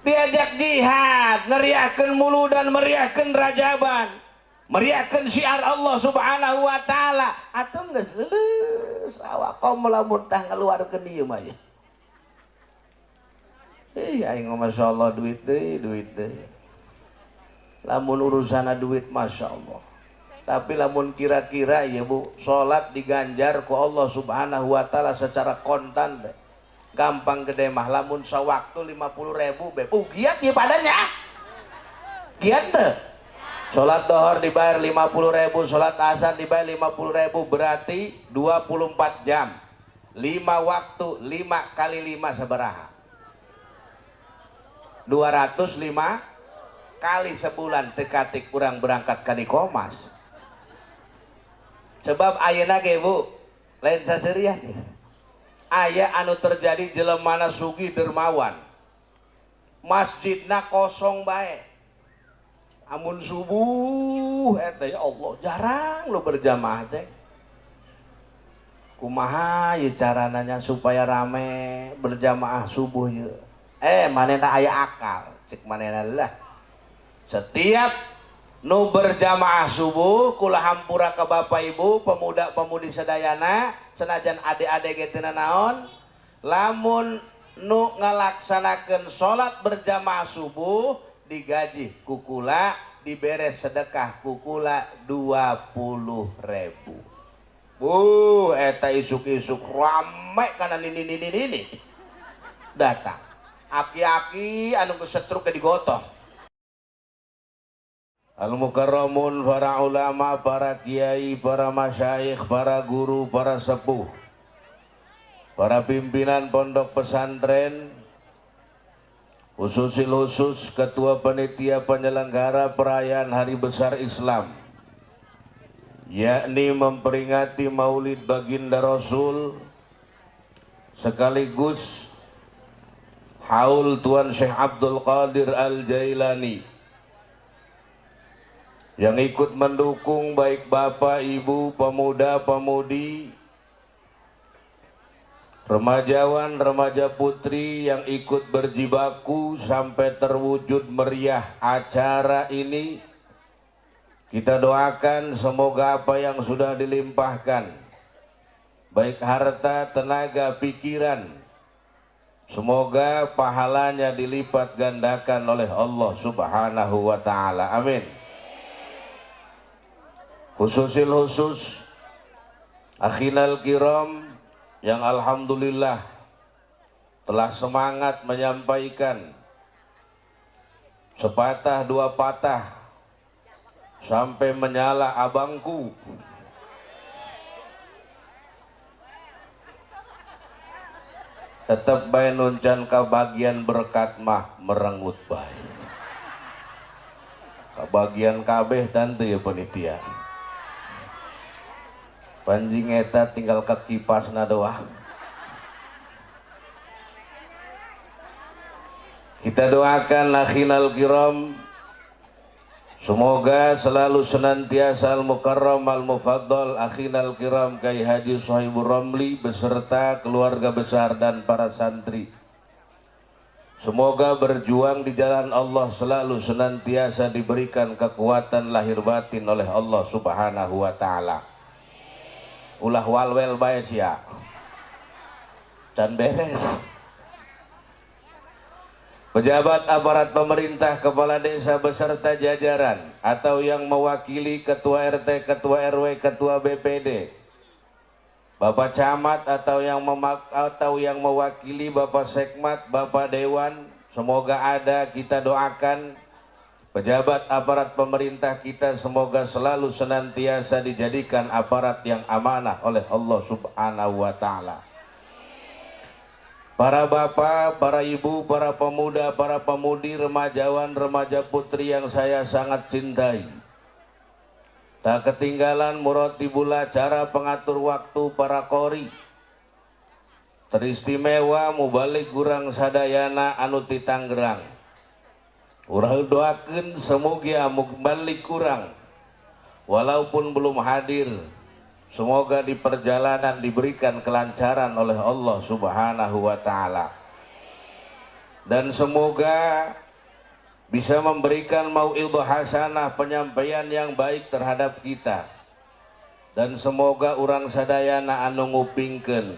diajak jihad, ngeriahkeun muludan, meriahkeun rajaban, meriahkeun syiar Allah Subhanahu wa taala. Atuh geus leuleus awak kaum lamun tah ngaluarkeun ieu mah ya. Aing masyaallah duit deui. Lamun urusana duit masyaallah. Tapi lamun kira-kira ya Bu, salat diganjar ku Allah Subhanahu wa taala secara kontan deh. Gampang gede mah lamun sawaktu 50.000 be. Giat ieu padanya. Giat teu? Salat dohor dibayar 50.000, salat asar dibayar 50.000, berarti 24 jam. 5 waktu, 5 kali 5 sabaraha? 205 kali sebulan tekatik kurang berangkat ka di Komas. Sebab ayeuna ge Bu, lain saseureun nih. Aya anu terjadi jelemana sugih dermawan. Masjidna kosong bae. Amun subuh eta ya Allah jarang lo berjamaah teh. Kumaha ye carananya supaya rame berjamaah subuh ye? Manehna aya akal, cek manehna lah. Setiap nu berjamaah subuh kula hampura ke Bapak Ibu, pemuda-pemudi sadayana, senajan ade-ade ge teu naon, lamun nu ngalaksanakeun salat berjamaah subuh digaji ku kula, diberes sedekah ku kula 20.000. Eta isuk-isuk rame kana nini datang. Aki-aki anu kesetruk ke digotong. Al-mukarramun, para ulama, para kiai, para masyayikh, para guru, para sepuh, para pimpinan pondok pesantren, khusus ketua panitia penyelenggara perayaan Hari Besar Islam, yakni memperingati Maulid Baginda Rasul sekaligus haul Tuan Syekh Abdul Qadir Al-Jailani, yang ikut mendukung baik Bapak, Ibu, pemuda, pemudi, remajawan, remaja putri yang ikut berjibaku sampai terwujud meriah acara ini. Kita doakan semoga apa yang sudah dilimpahkan, baik harta, tenaga, pikiran, semoga pahalanya dilipat gandakan oleh Allah Subhanahu wa ta'ala. Amin. Khusus akhinal kiram yang alhamdulillah telah semangat menyampaikan sepatah dua patah sampai menyala abangku. Tetap bae nuncan kabagian berkat mah merengut bae. Kabagian kabeh tante ya panitia. Panjing eta tinggal ke kipasna doang. Kita doakan akhinal kiram, semoga selalu senantiasa al-mukarram al-mufaddal akhinal kiram Kyai Haji Sohibur Ramli beserta keluarga besar dan para santri. Semoga berjuang di jalan Allah selalu senantiasa diberikan kekuatan lahir batin oleh Allah Subhanahu wa ta'ala. Ulah walwel bae sia dan beres. Pejabat aparat pemerintah, kepala desa beserta jajaran atau yang mewakili ketua RT, ketua RW, ketua BPD, Bapak Camat atau yang mewakili Bapak Sekmat, Bapak Dewan, semoga ada, kita doakan. Pejabat aparat pemerintah kita semoga selalu senantiasa dijadikan aparat yang amanah oleh Allah Subhanahu wa ta'ala. Para bapak, para ibu, para pemuda, para pemudi, remajawan, remaja putri yang saya sangat cintai. Tak ketinggalan murotibul acara, pengatur waktu, para kori. Teristimewa mubalik gurang sadayana anu ti Tanggerang. Urang doakeun semoga mubalik kurang walaupun belum hadir. Semoga di perjalanan diberikan kelancaran oleh Allah Subhanahu wa ta'ala. dan semoga bisa memberikan mau'idhah hasanah, penyampaian yang baik terhadap kita, dan semoga urang sadayana anu ngupingkeun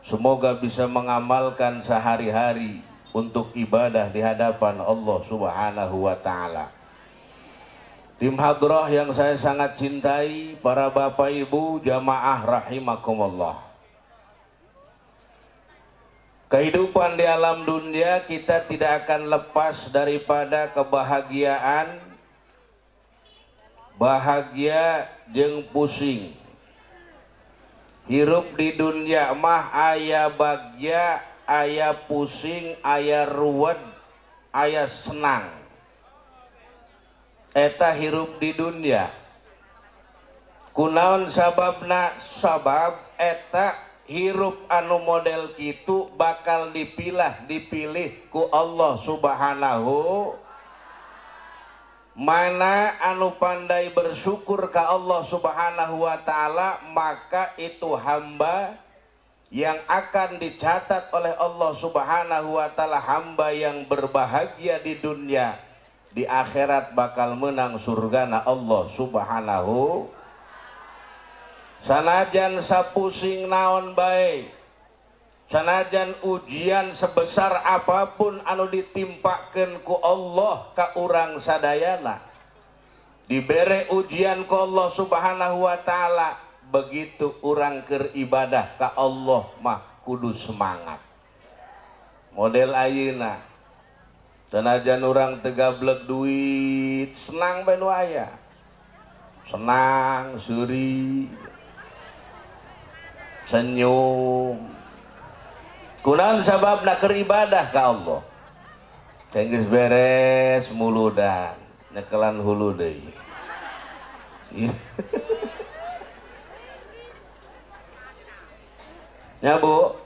semoga bisa mengamalkan sehari-hari untuk ibadah di hadapan Allah Subhanahu wa Ta'ala. Tim hadrah yang saya sangat cintai, para bapak ibu jamaah rahimakumullah. Kehidupan di alam dunia kita tidak akan lepas daripada kebahagiaan, bahagia jeung pusing. Hirup di dunia mah aya bahagia, aya pusing, aya ruwet, aya senang. Eta hirup di dunia. Kunaon sababna? Sabab eta hirup anu model kitu bakal dipilih ku Allah Subhanahu. Mana anu pandai bersyukur ke Allah Subhanahu wa Ta'ala, maka itu hamba yang akan dicatat oleh Allah Subhanahu wa Ta'ala hamba yang berbahagia di dunia, di akhirat bakal menang surgana Allah Subhanahu. Sanajan sapusing naon bae, sanajan ujian sebesar apapun anu ditimpakeun ku Allah ka urang sadayana, dibere ujian ku Allah Subhanahu wa Ta'ala, begitu urang keur ibadah ka Allah mah kudu semangat. Model ayeuna sanajan urang teu gablek duit, senang bae nu aya, senang seuri senyum. Kunaon sababna keur ibadah ka Allah? Geus beres muludan, nyekelan hulu deui. Ya Bu,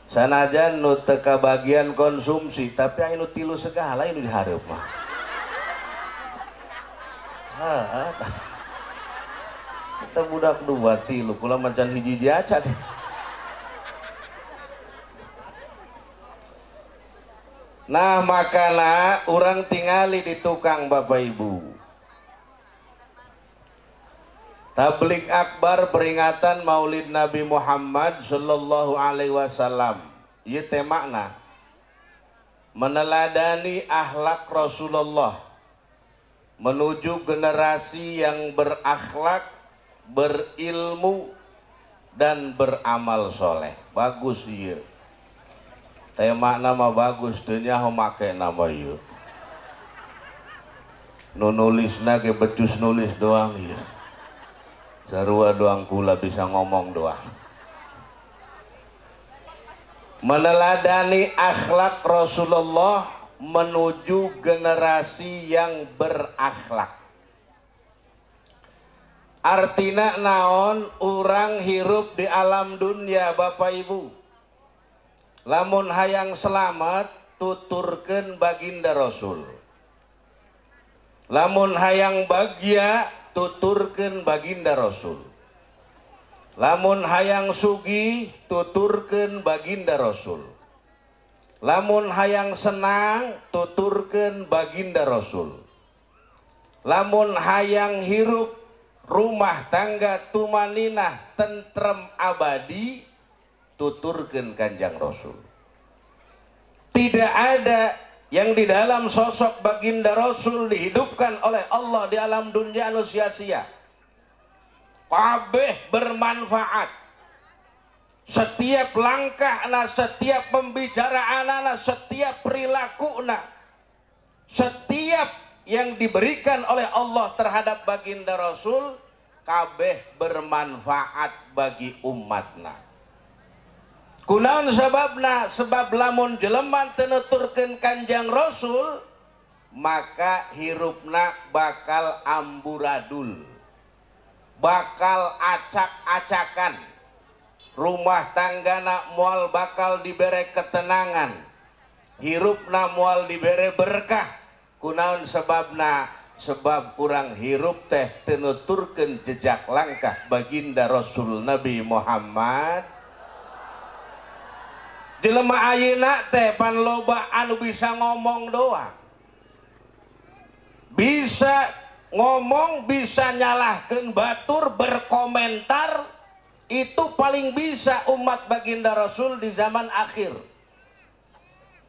sanajan nu teu kabagian konsumsi, tapi anu tilu segala anu dihareup mah. Kita budak dua tilu, kula macan hiji diaca deh. Nah makana orang tingali di tukang bapak ibu. Tablik akbar peringatan Maulid Nabi Muhammad sallallahu alaihi wasallam. Ieu teh makna meneladani akhlak Rasulullah menuju generasi yang berakhlak, berilmu dan beramal soleh. Bagus ieu. Tema nama bagus, dunia make nama ieu. Nu nulisna ge becus nulis doang ieu. Sarua doang kula bisa ngomong doang. Meneladani akhlak Rasulullah menuju generasi yang berakhlak. Artina naon? Urang hirup di alam dunia bapak ibu, lamun hayang selamat tuturkeun baginda Rasul, lamun hayang bahagia tuturkeun baginda Rasul, lamun hayang sugih tuturkeun baginda Rasul, lamun hayang senang tuturkeun baginda Rasul, lamun hayang hirup rumah tangga tumaninah tentrem abadi tuturkeun Kanjeng Rasul. Tidak ada yang di dalam sosok baginda Rasul dihidupkan oleh Allah di alam dunia anu sia-sia. Kabeh bermanfaat. Setiap langkahna, setiap pembicaraanna, setiap perilakuna, setiap yang diberikan oleh Allah terhadap baginda Rasul kabeh bermanfaat bagi umatna. Kunaon sababna? Sebab lamun jelema teu nuturkeun Kanjeng Rasul, maka hirupna bakal amburadul, bakal acak-acakan, rumah tanggana moal bakal dibere ketenangan, hirupna moal dibere berkah. Kunaon sebabna? Sebab urang hirup teh teu nuturkeun jejak langkah baginda Rasul Nabi Muhammad. jelema ayeuna teh pan loba anu bisa ngomong doang, bisa ngomong, bisa nyalahkeun batur, berkomentar, itu paling bisa umat baginda Rasul di zaman akhir.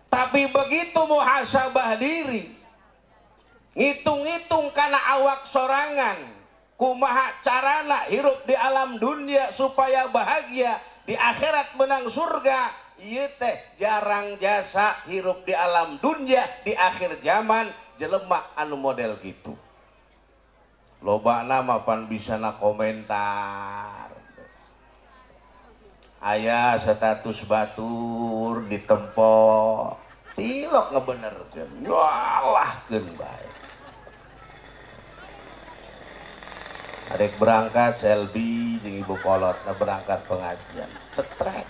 Tapi begitu muhasabah diri, ngitung-ngitung karena awak sorangan, kumaha carana hirup di alam dunia supaya bahagia, di akhirat menang surga, ieu teh jarang jasa hirup di alam dunia di akhir zaman jelema anu model gitu. Loba nama pan bisa na komentar, aya status batur ditempo tilok ngebenerkeun, nyalahkeun bae. Arek berangkat selfie jeung ibu kolot na berangkat pengajian, cetrek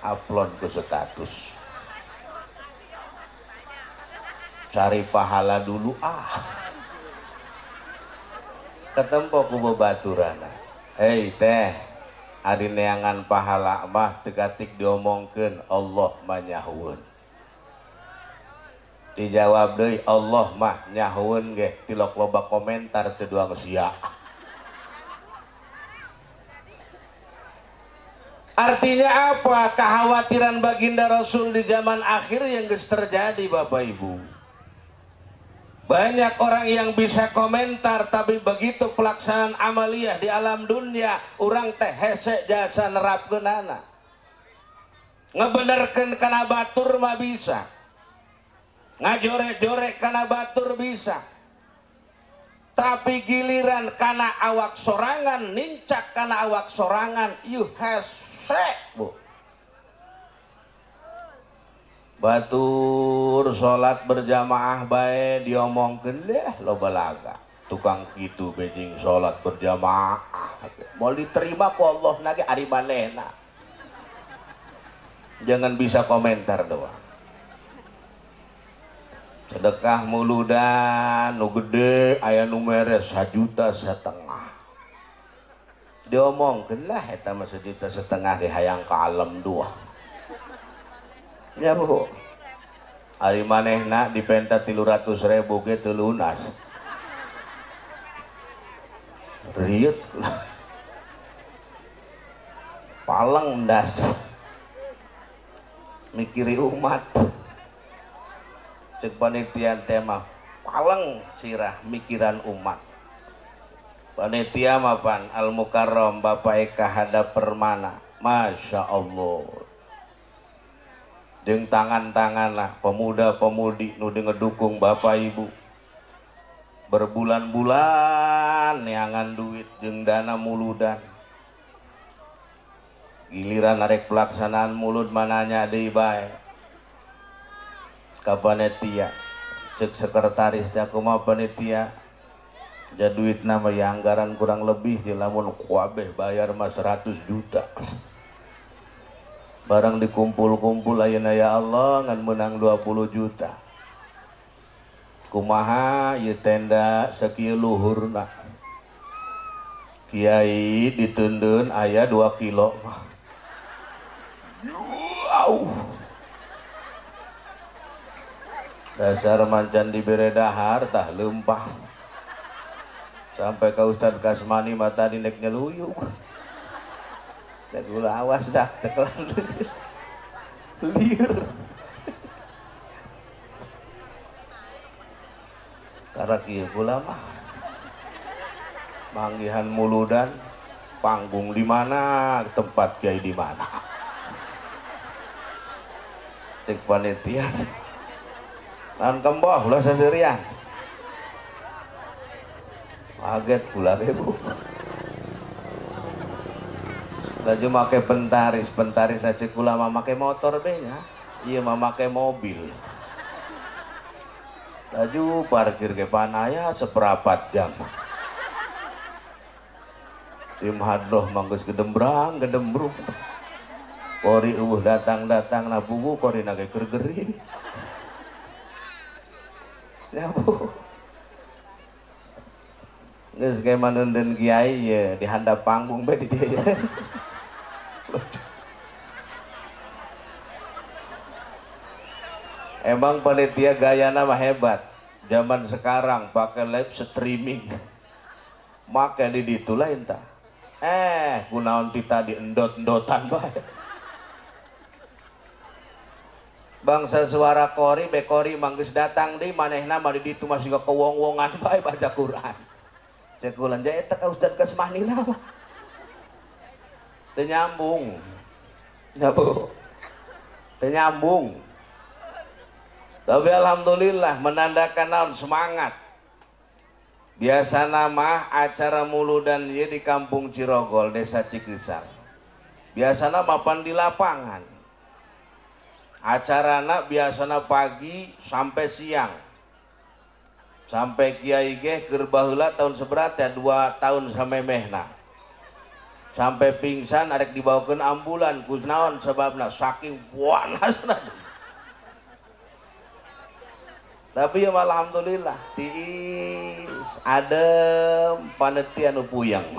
upload ke status, cari pahala dulu ketempo ku babaturana, hei teh ari neangan pahala mah tekatik diomongkeun Allah mah nyahueun, dijawab deui Allah mah nyahueun ge, tilok loba komentar teu duang sia. Artinya apa? Kekhawatiran baginda Rasul di zaman akhir yang geus terjadi Bapak Ibu. Banyak orang yang bisa komentar, tapi begitu pelaksanaan amaliyah di alam dunia, orang teh hese jasa nerapkeunana. Ngebenerkeun kana batur mah bisa, ngajore-jore kana batur bisa, tapi giliran kana awak sorangan, nincak kana awak sorangan, you hese bu. Batur sholat berjamaah bae diomongkeun deh loba laga, tukang kitu bejing sholat berjamaah mau diterima ku Allah nage ari manehna, jangan bisa komentar doang. Sedekah muludan nu gede aya nu mere 1,5 juta, diomongkeun lah eta mah 1,5 juta ge hayang ka alam dua. Ya bu, ari manehna dipenta 300.000 ge teu lunas. Riut paleng ndas mikiri umat, cek panitia tema paleng sirah mikiran umat. Panitia mapan Al Mukarram Bapak Eka Hadap Permana, Masya Allah, jeung tangan-tangan lah pemuda-pemudi nu ngedukung Bapak Ibu berbulan-bulan neangan duit jeung dana muludan. Giliran arek pelaksanaan mulud mananya deui bae ka panitia, cek sekretaris teh kumaha panitia, ja duit nama ya anggaran kurang lebih di lamun kuabeh bayar mah 100 juta. Barang dikumpul-kumpul ayeuna ya Allah ngan menang 20 juta. Kumaha ieu tenda sakieu luhurna. Kiai diteundeun aya 2 kilo mah. Wow. Dasar mancan dibere dahar tah leumpah. Sampai ke Ustadz Kasmani mata dinek nyeluyup. Nek gula awas dah cekelan liur. Karena kieu gula mah manggihan muludan, panggung di mana, tempat kiai di mana. Cek panitia. Naon kembah ulah saserian. Kaget gula ge Bu. Laju make pentaris na cek gula mah make motor be nya. Ieu mah make mobil. Laju parkir ke panaya seperapat jam. Tim hadroh manggeus gedembrang gedembrung. Kori eueuh datang-datang na buku kori na ge keur gering. Ya Bu. Geus ge manundeun kiai ye di handap panggung bae di dieu. Emang panitia gayana mah hebat. Zaman sekarang pakai live streaming. Make di ditu lain tah. Kunaon tita di endot-endotan bae. Bangsa suara kori bekori manggis datang di manehna mah di ditu masih ke kewong-wongan bae baca Quran. Cekulan ja eta ka Ustaz Kasmanila mah. Teu nyambung. Ya Bu. Teu nyambung. Tapi alhamdulillah menandakan naon semangat. Biasa nama acara muludan ieu di Kampung Cirogol, Desa Cikisang. Biasana mapan di lapangan. Acarana biasana pagi sampai siang. Sampai kiai ge keur baheula tahun seberat ya 2 tahun samemehna. Sampai pingsan arek dibawakeun ambulan ku naon sebabna saking panasna. Tapi ya alhamdulillah tiis adem panitia nu puyeng.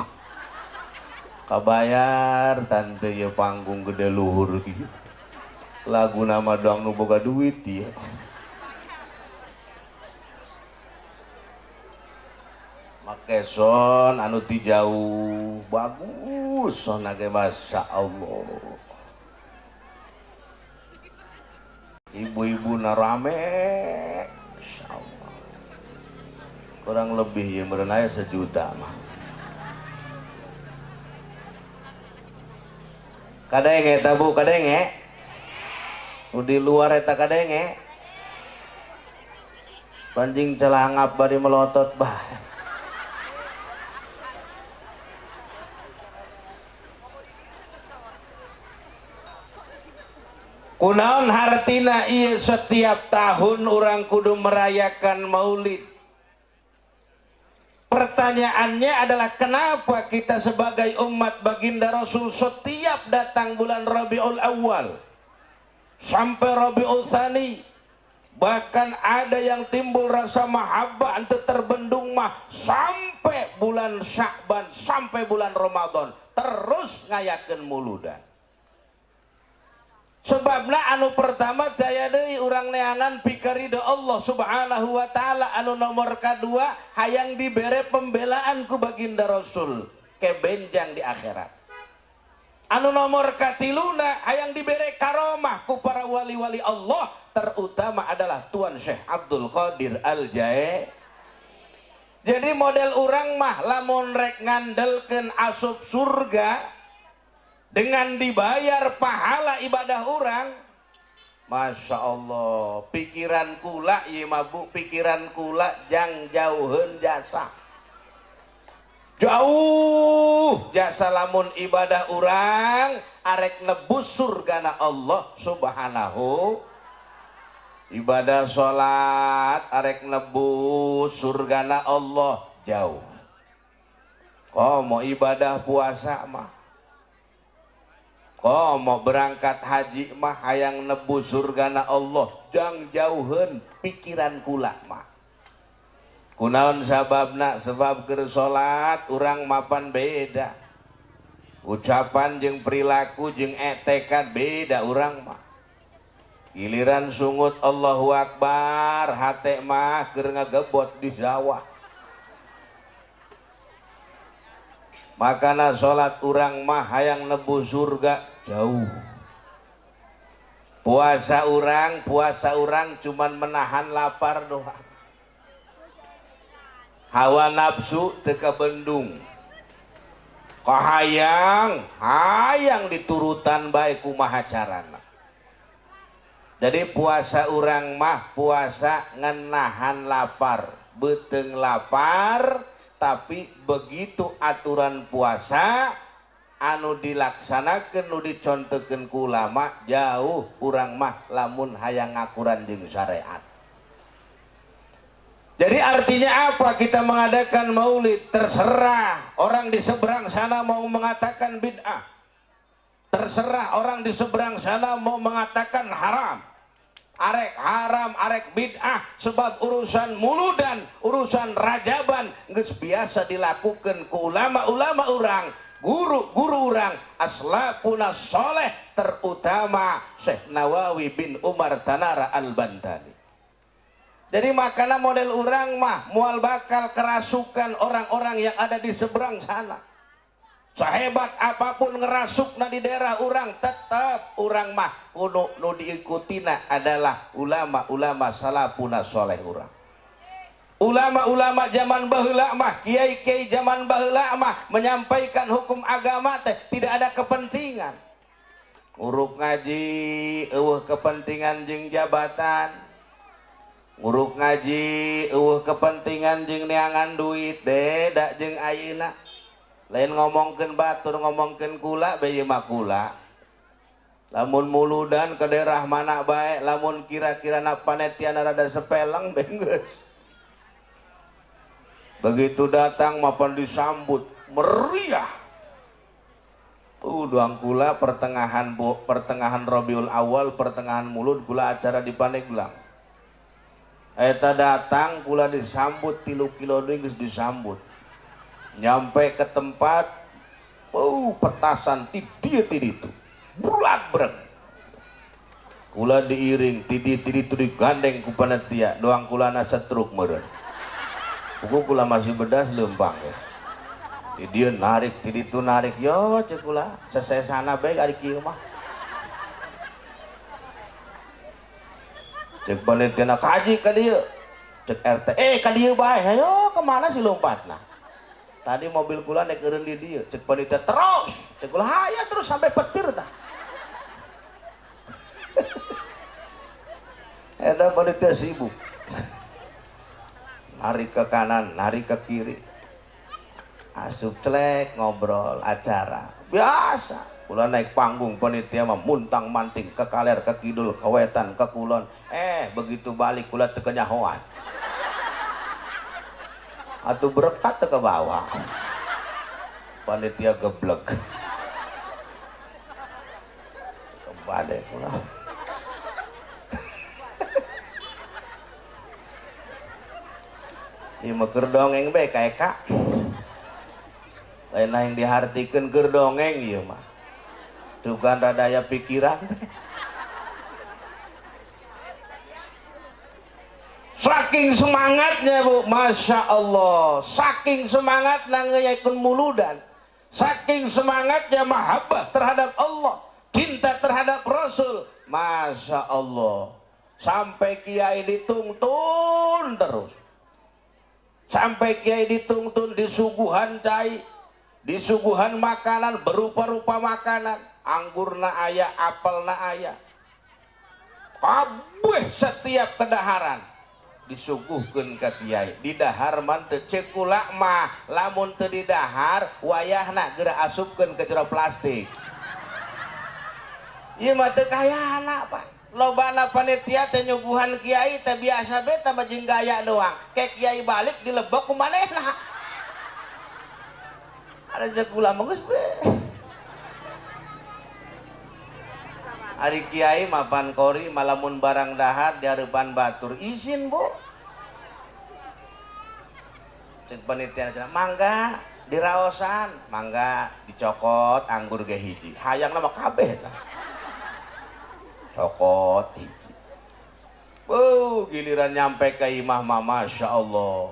Kabayar tante ya panggung gede luhur kieu. Lagu nama doang nu boga duit dia. Make son anu ti jauh bagus sona ge masyaallah. Ibu-ibu na rame. Kurang lebih ya merenaya 1 juta mah. Kadenge eta Bu, kadenge. Di luar eta kadenge. Panjing celangap bari melotot bah. Kunaon hartina ieu setiap tahun orang kudu merayakan Maulid. Pertanyaannya adalah kenapa kita sebagai umat baginda Rasul setiap datang bulan Rabiul Awal sampai Rabiul Tsani, bahkan ada yang timbul rasa mahabbah ante terbendung mah sampai bulan Sya'ban, sampai bulan Ramadan terus ngayakeun muludan. Sebabna anu pertama daya deui urang neangan pikaridho Allah Subhanahu wa taala, anu nomor kadua hayang dibere pembelaan ku baginda Rasul kebenjang di akhirat. Anu nomor katiluna hayang dibere karomah ku para wali-wali Allah, terutama adalah Tuan Syekh Abdul Qadir Al-Jailani. Jadi model urang mah lamun rek ngandelkeun asup surga dengan dibayar pahala ibadah orang, Masya Allah, pikiran kula ieu mah Bu, pikiran kula jang jauheun jasa. Jauh jasa lamun ibadah orang arek nebus surgana Allah Subhanahu. Ibadah sholat arek nebus surgana Allah jauh. Mau ibadah puasa mah, mau berangkat haji mah hayang nebus surgana Allah jang jauheun pikiran kula mah. Kunaon sababna? Sebab keur salat urang mapan beda. Ucapan jeung perilaku jeung tekad beda urang mah. Giliran sungut Allahu Akbar hate mah keur ngagebot di sawah. Makana salat urang mah hayang nebus surga jauh. Puasa urang cuman menahan lapar doang. Hawa nafsu teu kabendung. Hayang diturutan bae kumaha carana. Jadi puasa urang mah puasa ngenahan lapar, beuteung lapar, tapi begitu aturan puasa anu dilaksanakeun nu dicontohkeun ku ulama jauh urang mah lamun hayang ngakuran jeung syariat. Jadi artinya apa kita mengadakan maulid? Terserah orang di seberang sana mau mengatakan bid'ah, terserah orang di seberang sana mau mengatakan haram. Arek haram, arek bid'ah, sebab urusan muludan, urusan rajaban geus biasa dilakukan ku ulama-ulama urang guru-guru orang aslafuna soleh, terutama Syekh Nawawi bin Umar Tanara Al-Bantani. Jadi makanya model orang mah mual bakal kerasukan orang-orang yang ada di seberang sana. Sehebat apapun ngerasukna di daerah orang, tetap orang mah kudu nu diikutina adalah ulama-ulama salafuna soleh orang. Ulama-ulama zaman baheula mah, kiai-kiai zaman baheula mah menyampaikan hukum agama teh tidak ada kepentingan. Uruk ngaji eueuh kepentingan jeung jabatan. Uruk ngaji eueuh kepentingan jeung neangan duit, beda jeung ayeuna. Lain ngomongkeun batur, ngomongkeun kula, bae mah kula. Lamun muludan ke daerah mana bae, lamun kira-kira na panetiana rada sepeleng beunggeus. Begitu datang mapan disambut meriah. Doang kula pertengahan Rabiul Awal, pertengahan Mulud kula acara di Pandeglang. Eta datang kula disambut 3 kilo geus disambut. Nyampe ke tempat, petasan ti itu bulak-brek. Kula diiring tidi itu digandeng ku panitia, doang kulana setruk meureun. Buku kula masih bedas lempang ya. Dia narik tidi itu narik, yo cek kula sesesana bae ari kieu mah. Cek panitia kaji ka dieu. Cek RT, ka dieu bae, hayo kemana si lompatna? Tadi mobil kula naik eureun di dieu, cek panitia terus, cek kula haya terus sampai petir tah. Eta panitia sibuk. Narik ke kanan, narik ke kiri. Asup celek ngobrol acara. Biasa. Kula naik panggung panitia mah muntang manting ke kaler, ke kidul, ke wetan, ke kulon. Begitu balik kula teu kenyahoan. Atau berkat ke bawah, panitia geblek kembali pula. Ieu mah keur dongeng bae kae Kak, lain yang dihartikeun keur dongeng ieu mah tugan radaya pikiran. Saking semangatnya Bu, Masya Allah, saking semangatnya ngeyakeun muludan, saking semangatnya mahabbah terhadap Allah, cinta terhadap Rasul, Masya Allah, sampai kiai dituntun terus, sampai kiai dituntun disuguhan cai, disuguhan makanan berupa-rupa makanan, anggurna aya, apelna aya, kabeh setiap kedaharan disuguhkeun ka kiai. Di dahar man teu ceuk kula mah lamun teu di dahar wayahna geura asupkeun ke jero plastik. Ieu mah teu kayana Pak. Lobana panitia teh nyuguhan kiai teh biasa bae teh jeung gaya doang. Kayak kiai balik dilebok ku manehna. Ada ceuk kula mah geus bae. Ari kiai mapan kori malamun barang dahar di hareupan batur izin Bu. Cek panitia cenah mangga diraosan, mangga dicokot anggur ge hiji. Hayangna mah kabeh tah. Cokot hiji. Giliran nyampe ka imah mah Masya Allah.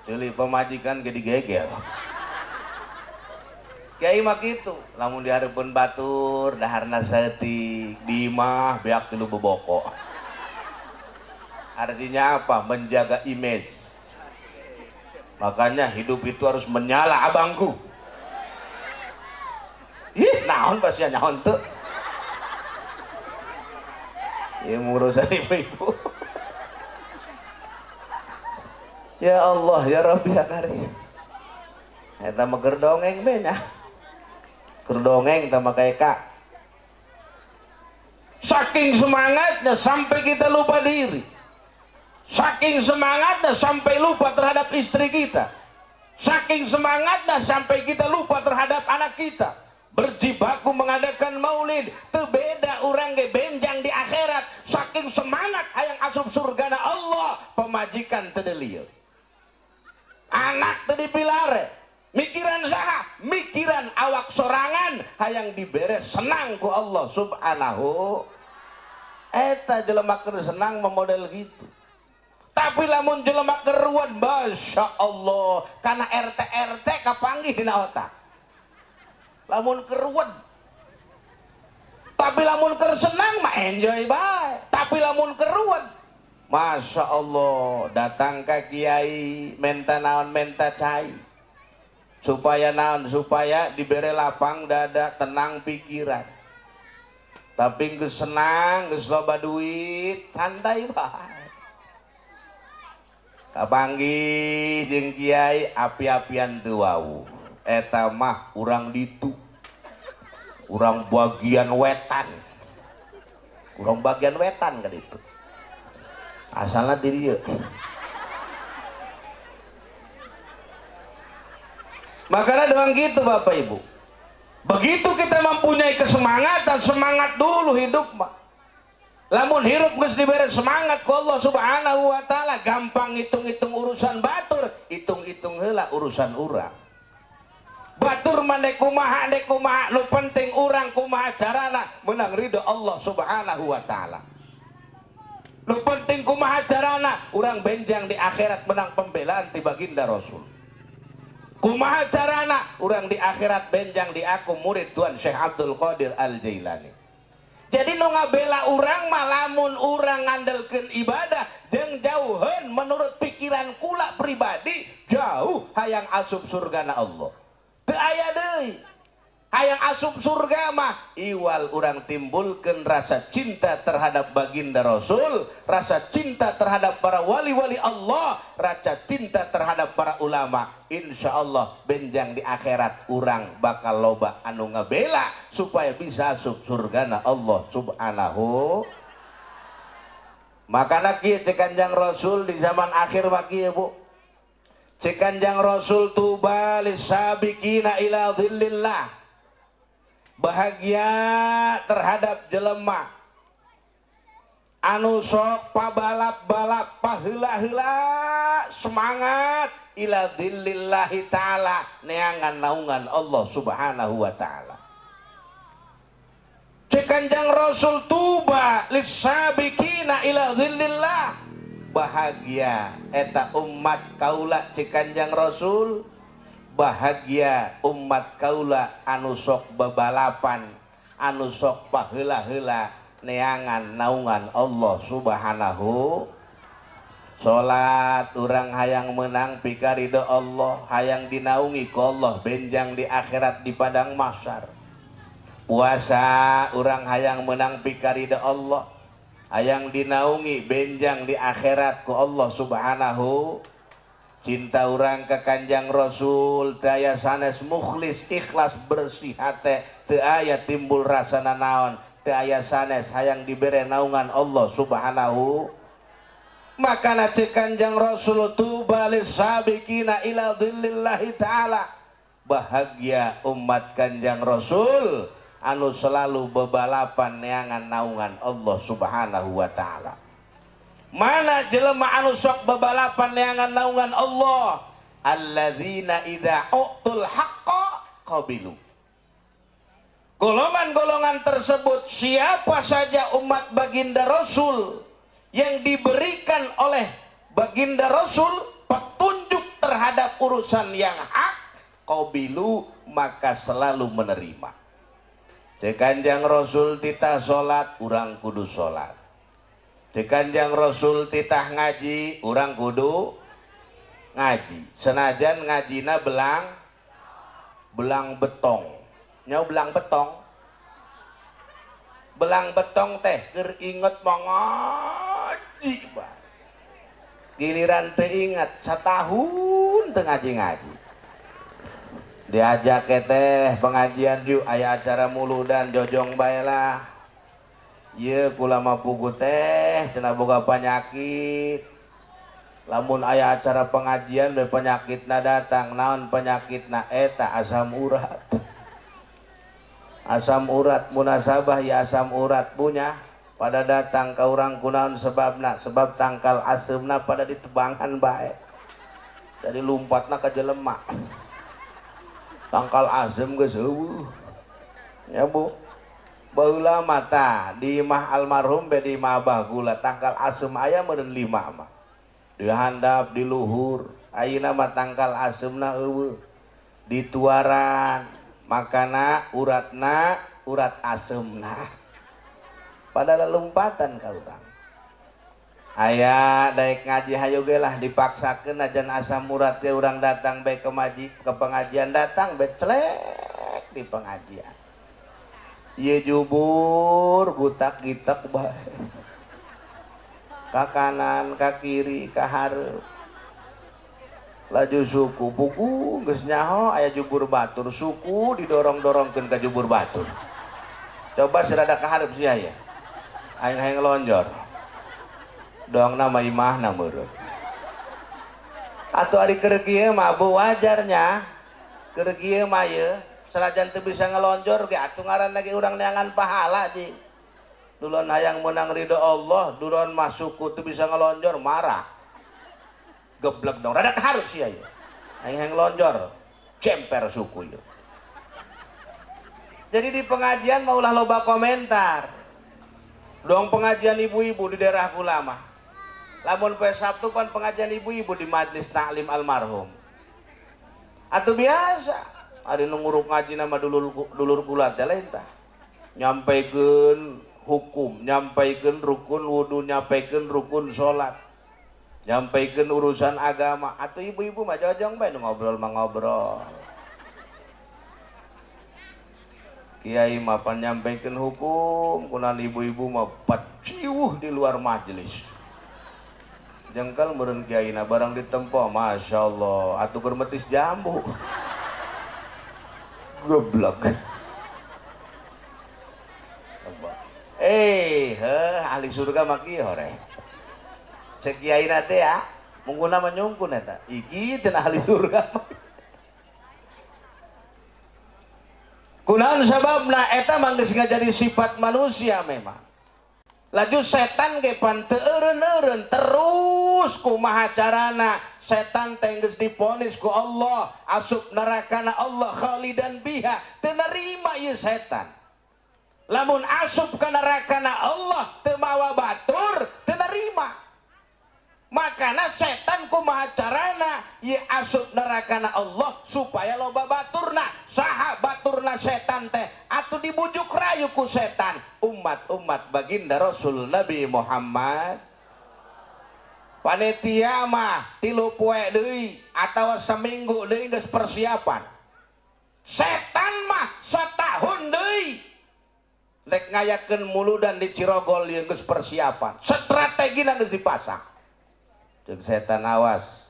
Ceuli pemajikan ge digeger. Kiai mah kitu, lamun di hareupeun batur daharna saeutik, di imah beak tilu boboko. Artinya apa? Menjaga image. Makanya hidup itu harus menyala abangku. Ih, naon pasti nyaon teu. Ya urusan ibu-ibu. Ya Allah, ya Rabbi ya Karim. Eta mah keur dongeng be nya. Kerdongeng sama kayak Kak. Saking semangatnya sampai kita lupa diri, saking semangatnya sampai lupa terhadap istri kita, saking semangatnya sampai kita lupa terhadap anak kita. Berjibaku mengadakan maulid teu beda urang ge benjang di akhirat. Saking semangat hayang asup surgana Allah, pemajikan teu deulieun, anak teu dipilare, Mikiran saha? Mikiran awak sorangan hayang diberes senang ku Allah subhanahu. Eta jelema keur senang memodel gitu. Tapi lamun jelema keruan, masya Allah, karena RT kapanggih dina otak. Lamun keruan. Tapi lamun keur senang mah enjoy bae. Tapi lamun keruan, masya Allah, datang ke kiai menta naon menta cai. Supaya naon, supaya diberi lapang dada, tenang pikiran. Tapi geus senang, geus loba duit, santai bae. Kapanggih jeung kiai api-apian teu wau. Eta mah urang ditu. Urang bagian wetan. Urang bagian wetan ka ditu. Asalna ti dieu. Makanya dengan gitu Bapak Ibu, begitu kita mempunyai kesemangatan, semangat dulu hidup mah. Lamun hirup geus diberi semangat ku Allah subhanahu wa ta'ala, gampang hitung-hitung urusan batur, hitung-hitung heula urusan urang. Batur mah dek kumaha, nu penting urang kumaha carana menang ridho Allah subhanahu wa ta'ala. Nu penting kumaha carana urang benjang di akhirat menang pembelaan ti baginda Rasul. Kumaha carana urang di akhirat benjang di aku murid Tuan Syekh Abdul Qadir Al-Jailani. Jadi nu ngabela urang mah lamun urang ngandelkeun ibadah jeung jauheun menurut pikiran kula pribadi jauh hayang asup surgana Allah. Teu aya deui. Hayang asup surga mah iwal urang timbulkeun rasa cinta terhadap baginda Rasul, rasa cinta terhadap para wali-wali Allah, rasa cinta terhadap para ulama. Insya Allah benjang di akhirat urang bakal loba anu ngabela supaya bisa asup surgana Allah subhanahu. Makana kieu cek Kanjeng Rasul di zaman akhir mah kieu Bu. Cek Kanjeng Rasul tuba lisabiqina ila dhillillah. Bahagia terhadap jelema anu sok pabalap-balap paheula-heula semangat ila dzillillahi ta'ala neangan naungan Allah subhanahu wa ta'ala. Cek Kanjeng Rasul tuba lissabiqina ila dzillillah, bahagia eta umat kaula cek Kanjeng Rasul, bahagia umat kaula anu sok bebalapan, anu sok paheula-heula neangan naungan Allah subhanahu. Salat urang hayang menang pikaridho Allah, hayang dinaungi ku Allah benjang di akhirat di padang mahsyar. Puasa urang hayang menang pikaridho Allah, hayang dinaungi benjang di akhirat ku Allah subhanahu. Cinta urang ke Kanjeng Rasul teu aya sanes mukhlis ikhlas bersih hate, teu aya timbul rasa naon, teu aya sanes hayang dibere naungan Allah subhanahu. Makana cek Kanjeng Rasul tuba lisabiqina ila dhillillahi ta'ala, bahagia umat Kanjeng Rasul anu selalu bebalapan neangan naungan Allah subhanahu wa ta'ala. Mana jelema anu sok bebalapan neangan naungan Allah? Alladzina idza utul haqqa qabilu. Golongan-golongan tersebut siapa saja umat baginda Rasul yang diberikan oleh baginda Rasul petunjuk terhadap urusan yang hak, qabilu maka selalu menerima. Cek Kanjeng Rasul titah salat, urang kudu salat. Di Kanjeng Rasul titah ngaji, urang kudu ngaji. Senajan ngajina belang betong. Nyau belang betong. Belang betong teh keur inget mau ngaji bae. Giliran teu inget satahun teu ngaji-ngaji. Diajak teh pengajian yuk aya acara muludan jojong bae lah. Ye kula mah pugu teh cenah boga penyakit. Lamun aya acara pengajian we penyakitna datang, naon penyakitna eta asam urat. Asam urat munasabah ya asam urat punya pada datang ka urang kunaon sebabna, sebab tangkal asemna pada ditebangan bae. Jadi lompatna ka jelema. tangkal asem geus eueuh nya Bu. Baheula mata di imah almarhum be di imah abah kula tangkal asem aya meureun 5 mah. Di handap di luhur ayeuna mah tangkal asemna eueuh. Dituaran makana uratna urat asemna. Padahal lompatan ka urang. Aya daek ngaji hayu ge lah dipaksakeun ajan asam urat teh urang datang bae ke pengajian datang bae celek di pengajian. Ieu jubur butak gitek bae. Ka kanan ka kiri ka hareup. Laju suku buku geus nyaho aya jubur batur suku didorong-dorongkeun ka jubur batur. Coba sirada ka hareup sia aya. Aing hayang lonjor. Dong nama imahna meureun. Atuh ari keur kieu mah Bu wajarnya. Keur kieu mah ye sanajan teu bisa ngelonjor ge atuh ngaranna ge urang neangan pahala ji. Dulon hayang menang ridho Allah, dulon mah suku teu bisa ngelonjor marah. Geblek dong, rada harus sia ye. Aing hayang lonjor, cemper suku ye. Jadi di pengajian mah ulah loba komentar. Dong pengajian ibu-ibu di daerah kula mah. Lamun poe Sabtu pan pengajian ibu-ibu di majelis taklim almarhum. Atuh biasa, ari nu nguruk ngaji nama dulur kula teh lain tah. Nyampaikeun hukum, nyampaikeun rukun wudu, nyampaikeun rukun salat. Nyampaikeun urusan agama. Atuh ibu-ibu mah jojong bae nu ngobrol mah ngobrol. Kiai mah pan nyampaikeun hukum, kunaon ibu-ibu mah paciuh di luar majelis. Jengkal meureun kiaina barang ditempo, Masya Allah, atuh keur metis jambu. Goblok. Ahli surga mah kieu hore. Cek kiaina teh ya, mungguna mah nyungkun eta. Iki cenah ahli surga mah. Kunaon sababna eta mah geus ngajadi sifat manusia memang. Laju setan ge pan teu eureun-eureun terus kumaha carana setan teh geus diponis ku Allah asup nerakana Allah khalidan biha teu narima ieu setan. Lamun asup ka nerakana Allah teu mawa batur teu narima. Makana setan kumaha carana ieu asup nerakana Allah supaya loba baturna. Saha baturna setan teh atuh dibujuk rayu ku setan umat-umat baginda Rasul Nabi Muhammad. Panitia mah 3 poe deui atawa seminggu deui geus persiapan. Setan mah satahun deui rek ngayakeun muludan di Cirogol ieu geus persiapan. Strategina geus dipasang. Cek setan awas.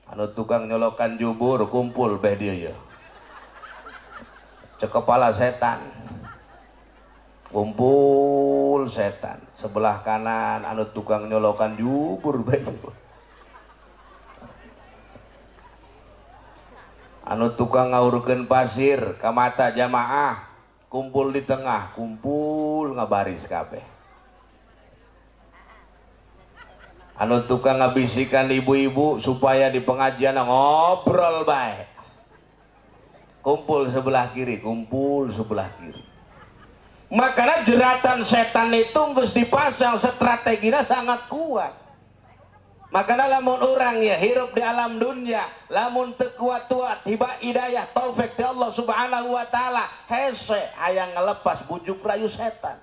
Anu tukang nyolokan jubur kumpul beh dieu ye. Cek kepala setan. Kumpul setan. Sebelah kanan anu tukang nyolokan jubur beh. Anu tukang ngaurkeun pasir ka mata jamaah kumpul di tengah, kumpul ngabaris kabeh. Anu tukang ngabisikan ibu-ibu supaya di pengajian ngobrol baik. Kumpul sebelah kiri, kumpul sebelah kiri. Makanya jeratan setan itu geus dipasang strateginya sangat kuat. Makanya lamun orang ya hirup di alam dunia, lamun teu kuat-kuat tiba hidayah taufik ti Allah Subhanahu wa taala, hese hayang ngelepas bujuk rayu setan.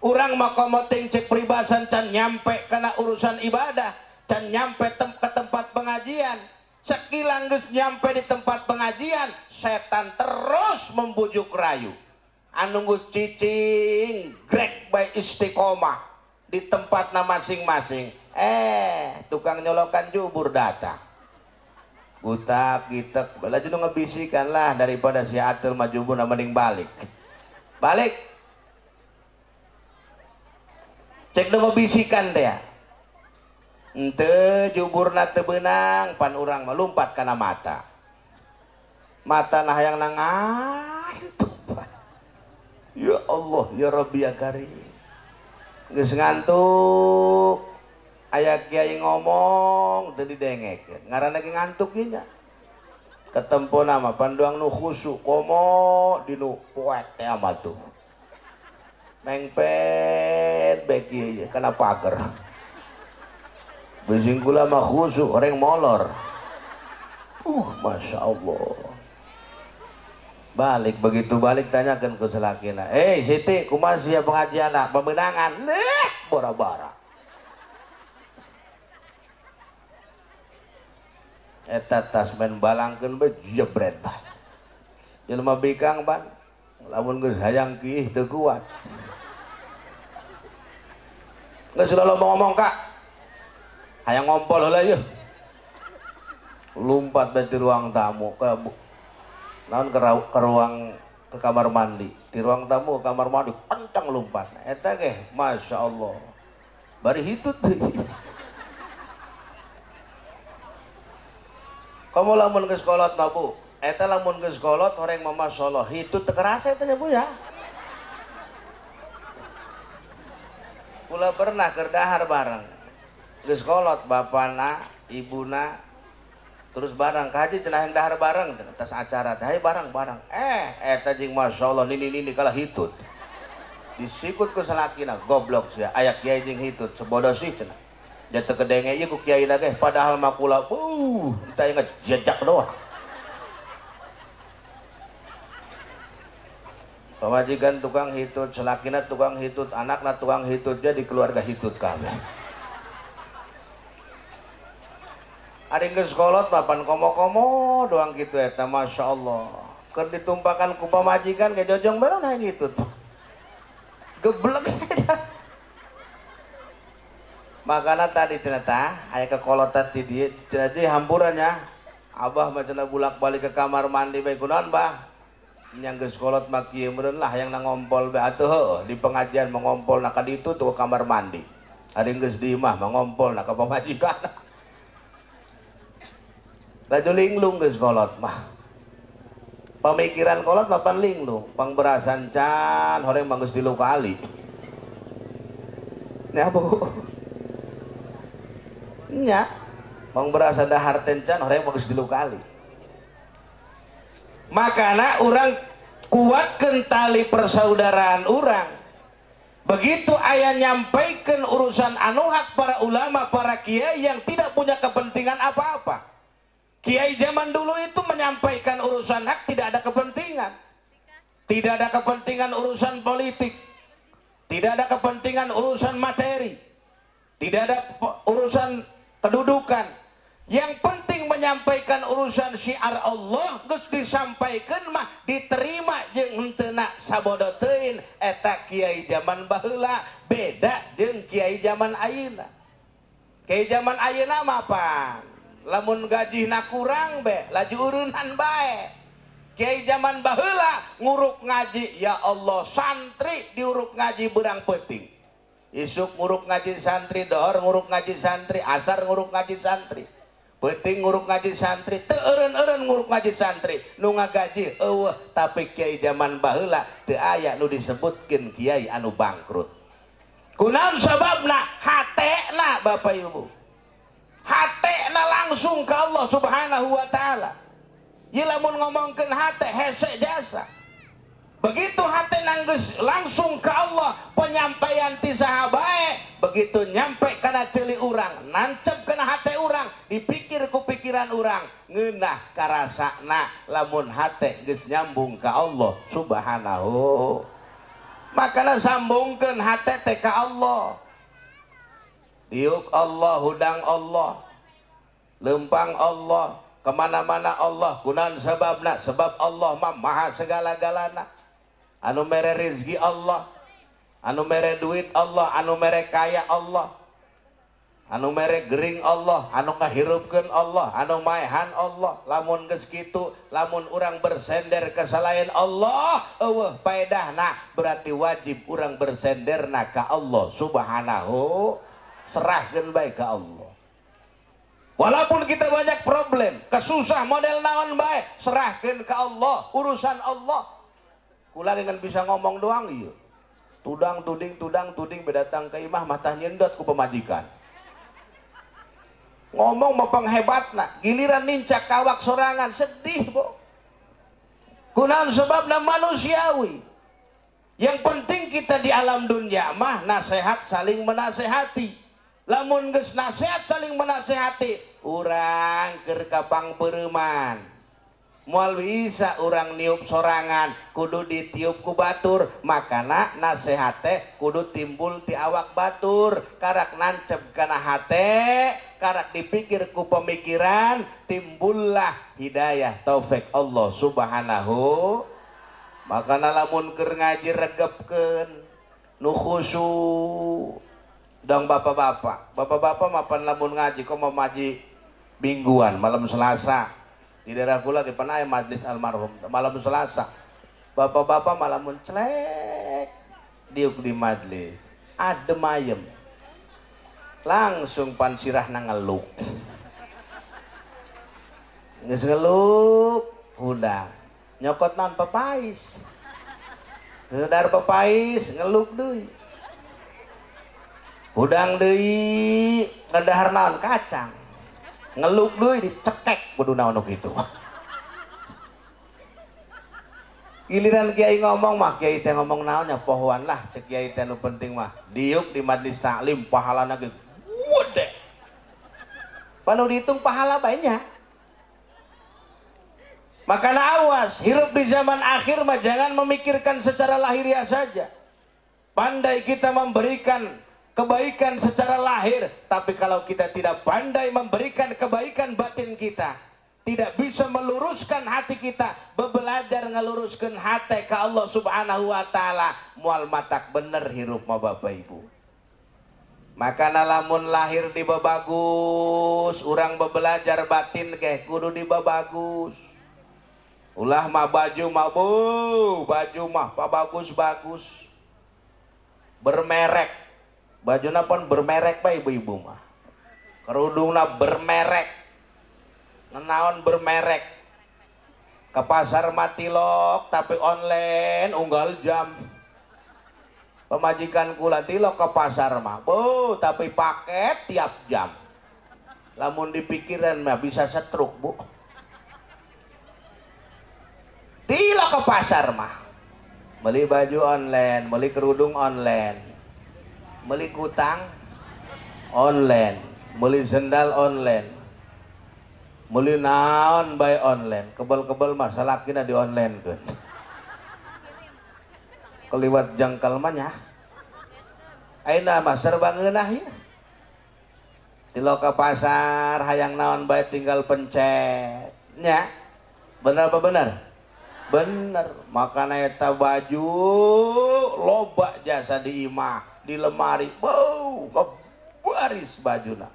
Urang mah komoting cek pribasan can nyampe kena urusan ibadah, can nyampe ke tempat pengajian. Sekilang geus nyampe di tempat pengajian, setan terus membujuk rayu. Anu geus cicing grek bae istiqomah di tempatna masing-masing. Tukang nyolokan jubur datang. Butak gitek, laju nu ngebisikan lah daripada si atel mah juburna mending balik. Balik. Cek nu ngobisikan teh ya. Henteu juburna teu beunang pan urang mah lumpat kana mata. Mata nah hayang ngantuk. Ya Allah, ya Rabbi ya Karim. Geus ngantuk. Aya kiai ngomong teu didengekeun. Ngaranna ge ngantuk ieu nya. ketempo nama panduang nu khusuk komo dinu poek teh amat tuh mengpet beki kena pagar bising kula mah khusuk orang molor Masya Allah balik begitu balik tanyakan ke selakina Siti kumaha sia pengajian pemenangan bora-bora eta tas men balangkeun be jebret bah jelema bikang ban lamun geus hayang kieu teu kuat geus loba ngomong Kak hayang ngompol heula yeuh lumpat di ruang tamu ke naon ke ruang ke kamar mandi di ruang tamu ke kamar mandi kencang lompat eta ge Masya Allah bari hitut kamu lamun geus kolot mah Bu eta lamun geus kolot horeng mah masyaallah hitut teu kerasa eta nya Bu ya kula pernah keur dahar bareng geus kolot bapana ibuna terus barang kaji cenah yang dahar bareng atas acara teh barang eta jeung masyaallah nini kalah hitut disikut ku salakina goblok sia aya kiai jeung hitut sebodoh sih cenah jatuh kedenge ieu ku kiai na ge padahal mah kula entah ngejejak doang pamajikan tukang hitut salakina tukang hitut anakna tukang hitut jadi keluarga hitut kabeh ari geus kolot papan komo-komo doang kitu eta Masya Allah keur ditumpakan ku pamajikan ke jojong bae nah hitut geblek makana tadi cenah aya kekolotan ti dieu cenah deui hampurannya abah mah cenah bulak-balik ke kamar mandi bae kunaon bah nya geus kolot mah kieu meureun lah hayang ngompol bae atuh heuh di pengajian mengompol na ka ditu tuh kamar mandi ari geus di imah mengompol na ka pamajikan laju linglung geus kolot mah pamikiran kolot mah pan linglung pangberasan can horeng mah geus 3 kali nya Bu nya pangberasan dahar tencan horeng mah geus 3 kali makana urang kuatkeun tali persaudaraan urang begitu aya nyampaikeun urusan anu hak para ulama para kiai yang tidak punya kepentingan apa-apa. Kiai zaman dulu itu menyampaikan urusan hak tidak ada kepentingan. Tidak ada kepentingan urusan politik. Tidak ada kepentingan urusan materi. Tidak ada urusan kedudukan. Yang penting menyampaikan urusan syiar Allah geus disampaikan mah diterima jeung henteu na sabodo teuing eta kiai zaman baheula beda jeung kiai zaman ayeuna. Kiai zaman ayeuna mah pan lamun gajihna kurang be laju urunan bae kiai zaman baheula nguruk ngaji ya Allah santri diuruk ngaji berang peuting isuk nguruk ngaji santri dohor nguruk ngaji santri asar nguruk ngaji santri peuting nguruk ngaji santri teu eureun-eureun nguruk ngaji santri nu ngagaji eueuh tapi kiai zaman baheula teu aya nu disebutkeun kiai anu bangkrut kunaon sababna hatena Bapak Ibu hatena langsung ke Allah Subhanahu wa taala. Ieu lamun ngomongkeun hate hese jasa. Begitu hatena geus langsung ke Allah penyampaian ti saha bae, begitu nyampe kana ceuli urang, nancep kana hate urang, dipikir ku pikiran urang, ngeunah karasana lamun hate geus nyambung ka Allah Subhanahu. Makana sambungkeun hate teh ka Allah. Diuk Allah, hudang Allah, lempang Allah, kemana-mana Allah. Kunaon sababna? Sebab Allah mah maha segala-galana. Anu mere rezeki Allah, anu mere duit Allah, anu mere kaya Allah, anu mere gering Allah, anu ngahirupkeun Allah, anu maehan Allah. Lamun geus kitu, lamun urang bersender ke salayan Allah, eueuh paedahna berarti wajib urang bersenderna ka Allah Subhanahu. Serahkeun bae ka Allah. Walaupun kita banyak problem, kesusah model naon bae, serahkeun ka Allah, urusan Allah. Kula ngan bisa ngomong doang ieu. Tudang tuding bedatang ka imah matah nyendot ku pemajikan. ngomong mah penghebatna, giliran nincak kawak sorangan sedih bu. Kunaon sebabna manusiawi. Yang penting kita di alam dunia mah nasihat saling menasehati. Lamun geus nasihat saling menasehati, urang keur kapang beureman. Moal bisa urang niup sorangan kudu ditiup ku batur, makana nasihat teh kudu timbul ti awak batur, karak nancep kana hate, karak dipikir ku pemikiran, timbullah hidayah taufik Allah subhanahu. Makana lamun keur ngaji regepkeun nu khusyuk. Dong bapak-bapak mapan lamun ngaji kok mau ngaji mingguan malam Selasa. Di daerah kula ge pernah majlis almarhum malam Selasa. Bapak-bapak malamun celek diuk di majlis. Adem ayem. Langsung pan sirahna ngeluk. Geus ngeluk udah nyokot naon pepais. Sedar pepais ngeluk deui. Udang deui ngedahar naon kacang. Ngeluk deui dicekek kudu naon kitu. Giliran kiai ngomong mah kiai teh ngomong naonnya pohoan lah cek kiai teh nu penting mah diuk di majlis taklim pahalana ge gede. Panu dihitung pahala banyak. Makanya awas, hidup di zaman akhir mah jangan memikirkan secara lahiriah saja. Pandai kita memberikan kebaikan secara lahir, tapi kalau kita tidak pandai memberikan kebaikan batin kita, tidak bisa meluruskan hati kita, belajar ngeluruskan hati ke Allah subhanahu wa ta'ala, mual matak bener hirup mah bapak ibu. Makana lamun lahir di bagus, orang belajar batin ke kudu di bagus. Ulah mah baju mah baju mah bagus-bagus bermerek, bajuna pun bermerek pak ibu-ibu mah, kerudungna bermerek, naon bermerek, ke pasar matilok tapi online unggal jam. Pemajikan kula tilok ke pasar mah tapi paket tiap jam. Lamun dipikiran mah bisa setruk bu. Tilok ke pasar mah beli baju online, beli kerudung online, beli kutang online, beli sendal online, beli naon bae online, kebel-kebel mah salakina di online kan. Keliwat jangkal mah nya ayeuna mah serba ngeunah ya. Tilok ke pasar hayang naon bae tinggal pencet nya. Bener apa bener? Bener, makanya eta baju loba jasa di imah di lemari, baris bajuna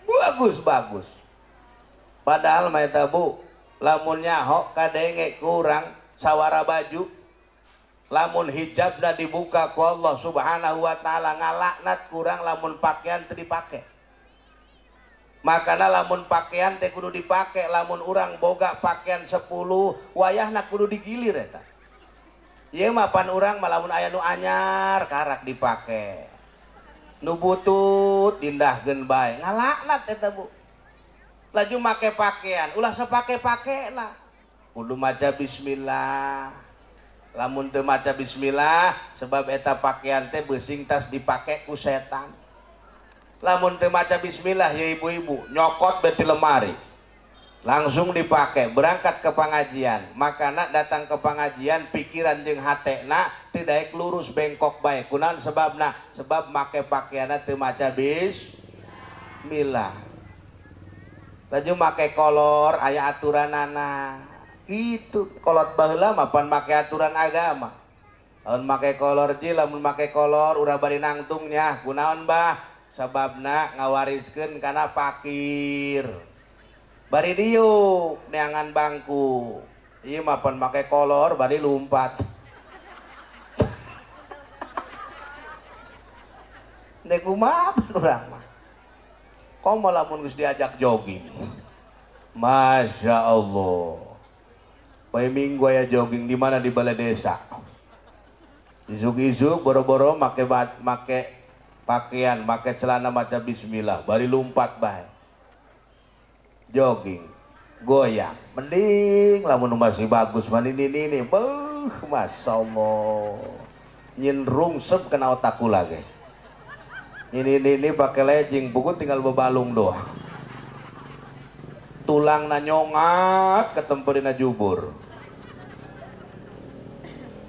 bagus padahal mah eta bu lamun nyaho kadenge kurang sawara baju, lamun hijabna dibuka ku Allah subhanahu wa ta'ala ngalaknat kurang lamun pakaian teu dipake. Makana lamun pakaian teh kudu dipake, lamun urang boga pakaian 10 wayahna kudu digilir eta. Ieu mah pan urang mah lamun aya nu anyar karak dipake. Nu butut dindahkeun bae. Ngalaknat eta bu. Laju make pakaian, ulah sapake-pakena. Kudu maca bismillah. Lamun teu maca bismillah sebab eta pakaian teh beusing tas dipake ku setan. Lamun teu maca bismillah ya ibu-ibu nyokot beti lemari langsung dipakai berangkat ke pengajian. Makana datang ke pengajian pikiran jeung hatena teu daek lurus bengkok bae. Kunaon sebabna? Sebab make pakaianna teu maca bismillah. Laju make kolor aya aturanana kitu. Kolot baheula mah pan make aturan agama. Lamun make kolor ji lamun make kolor urang bari nangtungnya kunaon bah? Sababna ngawariskeun kana fakir. Bari diuk neangan bangku. Ieu mah pan make kolor bari lumpat. Dek kumaha urang mah. Komo lamun geus diajak jogging. Masya Allah. Poe Minggu aya jogging di mana? Di balai desa. Isuk-isuk boro-boro make pakaian, make celana maca bismillah, bari lumpat bae. jogging, goyang, mending lamun masih bagus man ini masya Allah nyin rungsep kena otakku lagi ini pakai legging buku tinggal bebalung doang tulang nyongat ketempelina jubur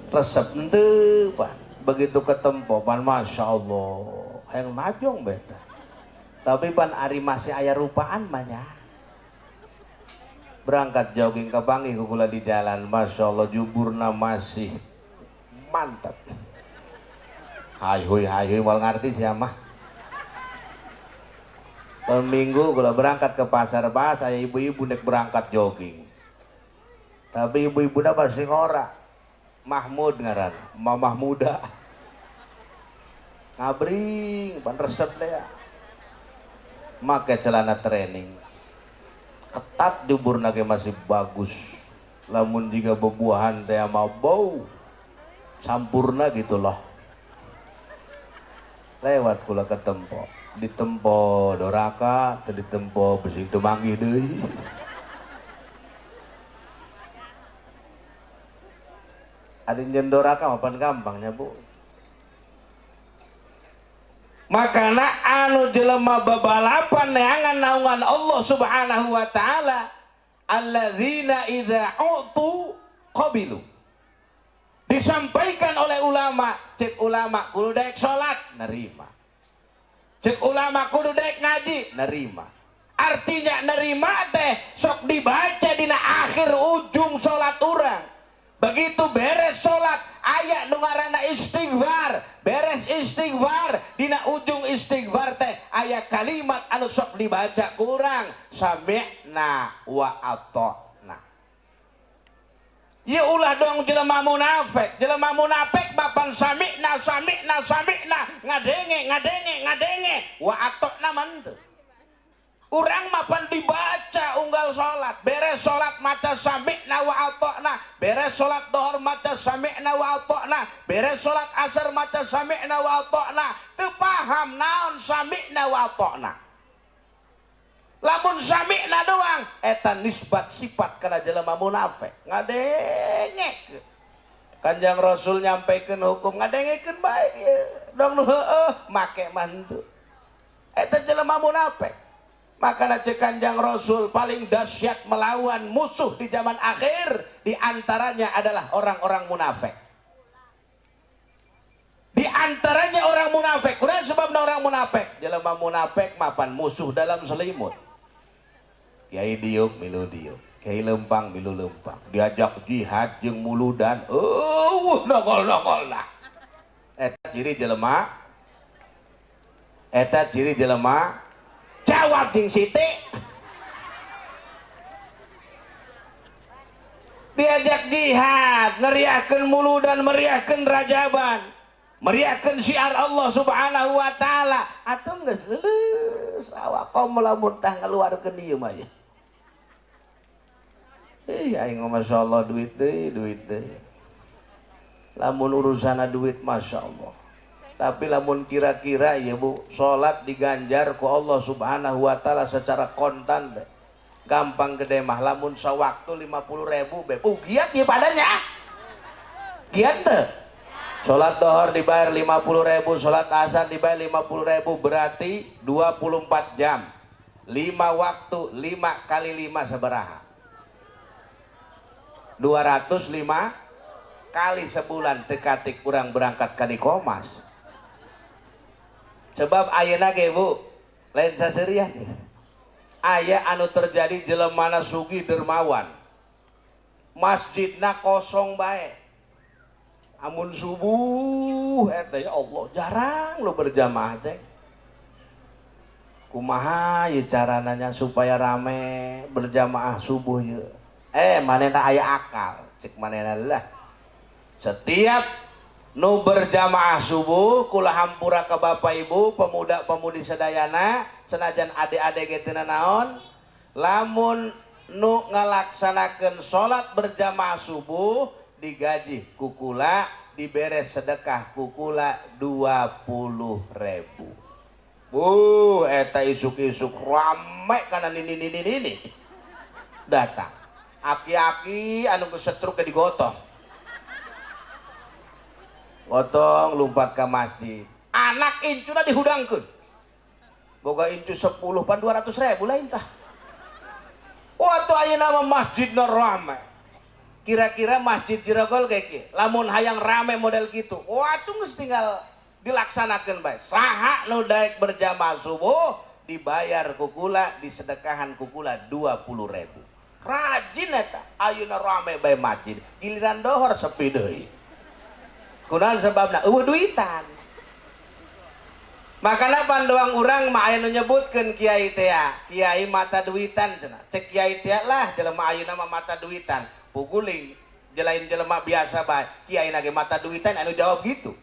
resep ente pan begitu ketempo pan masya Allah yang najong beta tapi pan ari masih aya rupaan banyak berangkat jogging ke Bangi kukula di jalan masya Allah juburna masih mantap hai hui wal ngerti siapa tahun minggu kula berangkat ke pasar pas saya ibu-ibu nek berangkat jogging tapi ibu-ibu masih ngora Mahmud ngaran mamah muda ngabring pan resep deh ya make celana training ketat jubur nage masih bagus lamun jika bebuahan teh mau bau campurna gitu loh lewat kula ke tempo ditempo doraka teu ditempo besi teu manggih deui ari nyen doraka mapan gampangnya Bu makana anu jelema babalapan neangan naungan Allah subhanahu wa ta'ala alladzina idza utu qabilu disampaikan oleh ulama cek ulama kudu daek salat nerima cek ulama kudu daek ngaji nerima artinya nerima teh sok dibaca dina akhir ujung salat urang begitu beres salat aya nu ngaranna istighfar beres istighfar dina ujung istighfar teh aya kalimat anu sok dibaca kurang sami'na wa ata'na ieu ulah dong jelema munafik mapan sami'na ngadenge wa ata'na manteu urang mapan dibaca unggal salat beres salat maca sami'na wa ata'na beres salat dohor maca sami'na wa ata'na beres salat asar maca sami'na wa ata'na teu paham naon sami'na wa ata'na lamun sami'na doang eta nisbat sifat kana jelema munafik ngadenge Kanjeng Rasul nyampaikeun hukum ngadengekeun bae dong nu heueuh make mantu eta jelema munafik makanya cek Kanjeng Rasul paling dahsyat melawan musuh di zaman akhir diantaranya adalah orang-orang munafik diantaranya orang munafik kunaon sebabna orang munafik jelema munafik mapan musuh dalam selimut kiai diuk milu diuk kiai lempang milu lempang diajak jihad jeung muludan nongol-nongolna eta ciri jelema jawab ding Siti diajak jihad ngeriahkeun muludan meriahkeun rajaban meriahkeun syiar Allah subhanahu wa ta'ala atuh geus leuleus awak kaum lamun tah ngaluarkeun ieu mah ya aing masyaallah duit deui lamun urusana duit masyaallah tapi lamun kira-kira ya Bu sholat diganjar ku Allah subhanahu wa ta'ala secara kontan be. Gampang gede mah lamun sewaktu 50.000 be giat ya padanya giat teh sholat dohor dibayar 50.000 sholat asar dibayar 50.000 berarti 24 jam 5 waktu 5 kali 5 sabaraha 205 kali sebulan tekatik kurang berangkat ka di Komas sebab ayeuna ge Bu lain saserian aya anu terjadi jelemana sugih dermawan masjidna kosong bae amun subuh eta ya Allah jarang lo berjamaah cek kumaha ye carananya supaya rame berjamaah subuh ye manehna aya akal cek manehna lah setiap nu berjamaah subuh kula hampura ke bapak ibu pemuda-pemudi sedayana senajan ade-ade ge teu naon lamun nu ngalaksanakeun salat berjamaah subuh digaji kukula diberes sedekah kukula 20.000 Eta isuk-isuk rame karena ini datang aki-aki anu kesetruk ke digotong gotong lompat ke masjid anak incuna dihudangkeun boga incu 10 pan 200.000 lain tah waktu ayeuna mah masjidna rame kira-kira masjid Jirogol kayak gitu lamun hayang rame model gitu waktu geus tinggal dilaksanakan baik saha nu daek berjamaah subuh dibayar kukula disedekahan kukula 20.000 rajin eta ayeuna rame bae masjid giliran dohor sepi deui kunaon sebabna eueuh duitan makana pandoang urang mah aya nu nyebutkeun kiai teh kiai mata duitan cenah cek kiai teh lah jelema ayeuna mah mata duitan puguling jelain jelema biasa bae kiai na ge mata duitan anu jawab gitu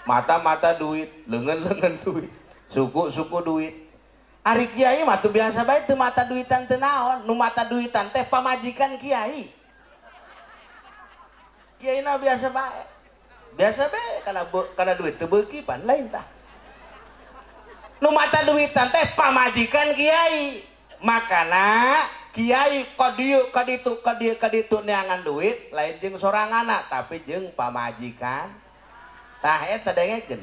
mata duit leungeun duit suku duit ari kiai mah teu biasa bae teu mata duitan teu naon nu mata duitan teh pamajikan kiai na biasa bae kana duit teu beuki pan lain tah nu mata duitan teh pamajikan kiai makana kiai kaditu neangan duit lain jeung soranganna tapi jeung pamajikan tah eta dengekeun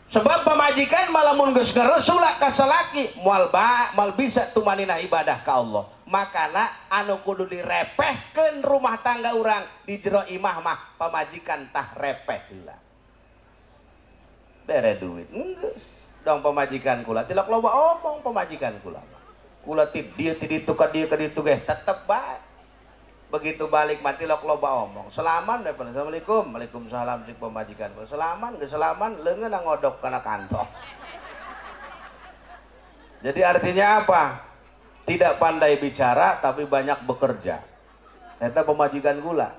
sebab pamajikan malamun geus ngaresulak ka salaki moal bisa tumanina ibadah ka Allah makana anu kudu direpehkeun rumah tangga urang di jero imah mah pamajikan tah repeh heula bere duit geus dong pamajikan kula tilak loba omong pamajikan kula ti dieu ti ditu ka dieu ge tetep bae begitu balik mati lok loba omong selaman deh assalamualaikum waalaikumsalam cik pemajikan selaman geus selaman leungeun ngodok kana kantong jadi artinya apa tidak pandai bicara tapi banyak bekerja eta pemajikan kula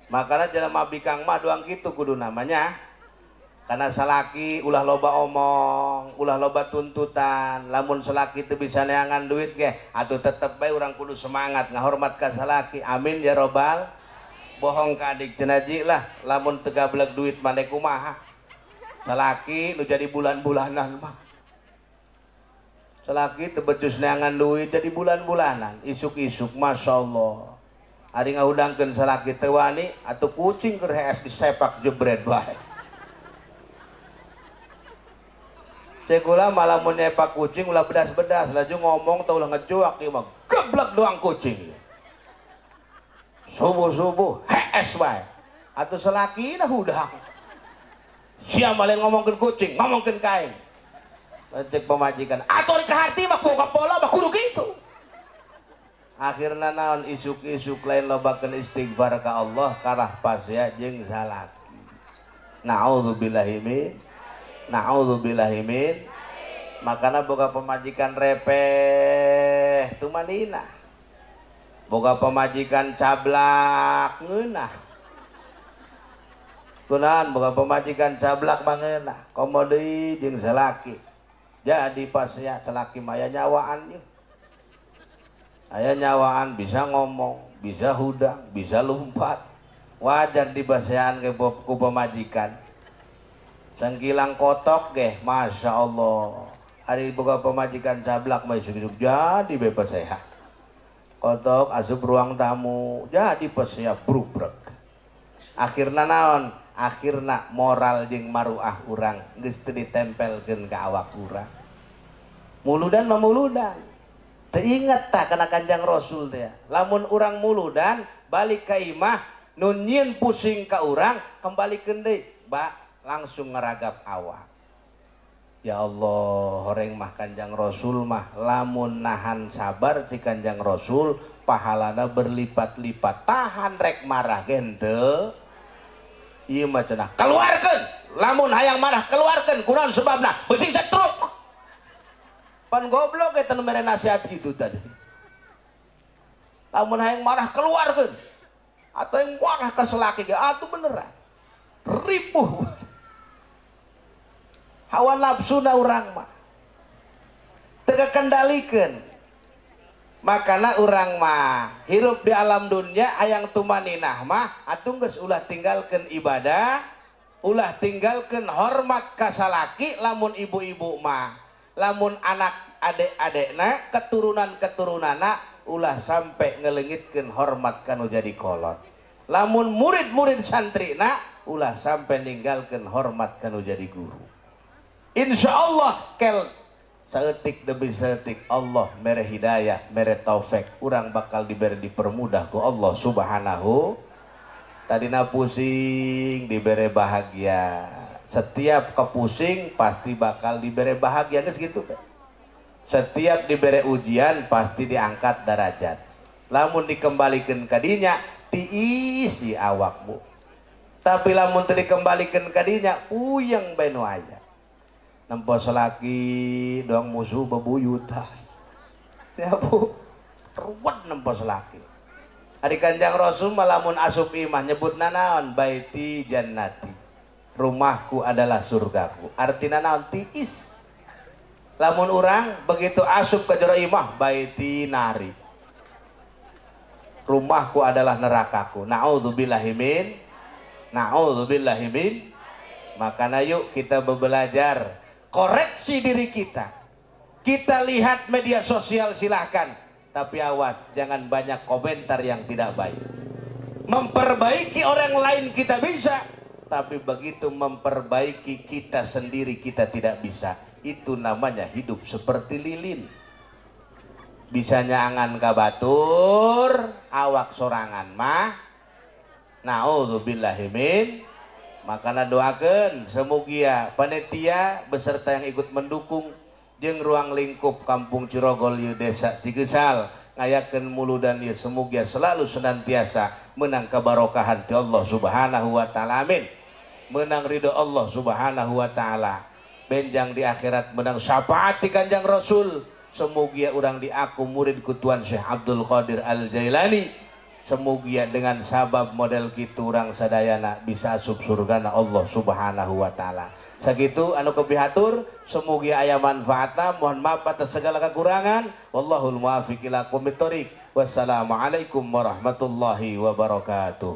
makanya jelema bikang mah doang kitu kudu namanya karena salaki ulah loba omong ulah loba tuntutan lamun salaki teu bisa neangan duit ge atuh tetep bae urang kudu semangat ngahormat ka salaki amin ya robbal bohong ka adik cenaji lah lamun teu gablek duit mane kumaha salaki nu jadi bulan-bulanan mah salaki teu becus neangan duit jadi bulan-bulanan isuk-isuk masyaallah ari ngahudangkeun salaki teu wani atuh kucing keur hees disepak jebret bae cekula malah mau nyepak kucing ulah bedas-bedas laju ngomong tau ulah ngecuak mah geblek doang kucing subuh hees wae atuh salakina hudang sia malen ngomongkeun kucing ngomongkeun kain cek pemajikan atuh di kaharti mah boga bola mah kudu kitu akhirna naon isuk-isuk lain lobakeun istighfar ka Allah karah pasya jeung salaki naudzubillahi min makana boga pemajikan repeh tumanina boga pemajikan cablak ngeunah kunaon boga pemajikan cablak mangeunah komo deui jeung salaki jadi pas ya salaki maya nyawaan yeuh aya nyawaan bisa ngomong bisa hudang bisa lumpat wajar dibasehan ke ku pemajikan sangkilang kotok ge masya Allah hari boga pemajikan cablak mah isuk-isuk jadi bebas sehat kotok asup ruang tamu jadi pesnya brubrek akhirna naon akhirna moral jeung maruah urang geus teu ditempelkeun ka awak urang muludan mamuludan teu inget tah kana Kanjeng Rasul teh lamun urang muludan balik ka imah nun nyieun pusing ka urang kembalikeun deui langsung ngeragap awak ya Allah horeng mah Kanjeng Rasul mah lamun nahan sabar si Kanjeng Rasul pahalana berlipat-lipat tahan rek marah gente ieu mah cenah keluarkeun lamun hayang marah keluarkeun kunaon sebabna beusi setruk pan goblok eta nu mere nasihat itu tadi lamun hayang marah keluarkeun atau yang marah ke selaki ge atuh beneran ripuh hawa nafsuna urang mah teu kendalikeun makana urang mah hirup di alam dunia hayang tumaninah mah atuh geus ulah tinggalkeun ibadah ulah tinggalkan hormat kasalaki lamun ibu-ibu mah, lamun anak adik-adikna keturunan-keturunana ulah sampai ngelengitkeun hormat kanu jadi kolot, lamun murid-murid santrina ulah sampai ninggalkeun hormat kanu jadi guru. Insyaallah kel saeutik demi saeutik Allah mere hidayah mere taufik urang bakal diberi dipermudah ku Allah subhanahu. Tadina pusing diberi bahagia, setiap kepusing pasti bakal diberi bahagia, geus gitu. Setiap diberi ujian pasti diangkat derajat, lamun dikembalikan kadinya tiisi awakmu, tapi lamun teu dikembalikan kadinya puyeng bae nu aya. Nempos laki doang musuh bebuyutan ya Bu, ruwet nempos laki. Ari Kanjeng Rasul malamun asup imah nyebutna naon, baiti jannati, rumahku adalah surgaku. Artina naon, tiis. Lamun urang begitu asup ke jero imah, baiti nari, rumahku adalah nerakaku. Naudzubillahi min, naudzubillahi min. Makanya yuk kita belajar koreksi diri kita. Kita lihat media sosial silahkan, tapi awas jangan banyak komentar yang tidak baik. Memperbaiki orang lain kita bisa, tapi begitu memperbaiki kita sendiri kita tidak bisa. Itu namanya hidup seperti lilin, bisanya angan kabatur awak sorangan mah naudzubillahi min. Makanya doakan semoga panitia beserta yang ikut mendukung jeung ruang lingkup Kampung Cirogol ieu Desa Cigesal ngayakeun muludan ieu semoga selalu senantiasa menang kebarokahan ti Allah Subhanahu wa taala. Amin. Menang ridho Allah Subhanahu wa taala, benjang di akhirat menang syafaat ti Kanjeng Rasul. Semoga urang diaku murid kutuan Syekh Abdul Qadir Al Jailani. Semoga dengan sabab model kitu urang sadayana bisa asup surgana Allah Subhanahu wa taala. Sakitu anu kepihatur, semoga aya manfaatna. Mohon maaf atas segala kekurangan. Wallahul muwaffiq ila aqwamit thoriq. Wassalamualaikum warahmatullahi wabarakatuh.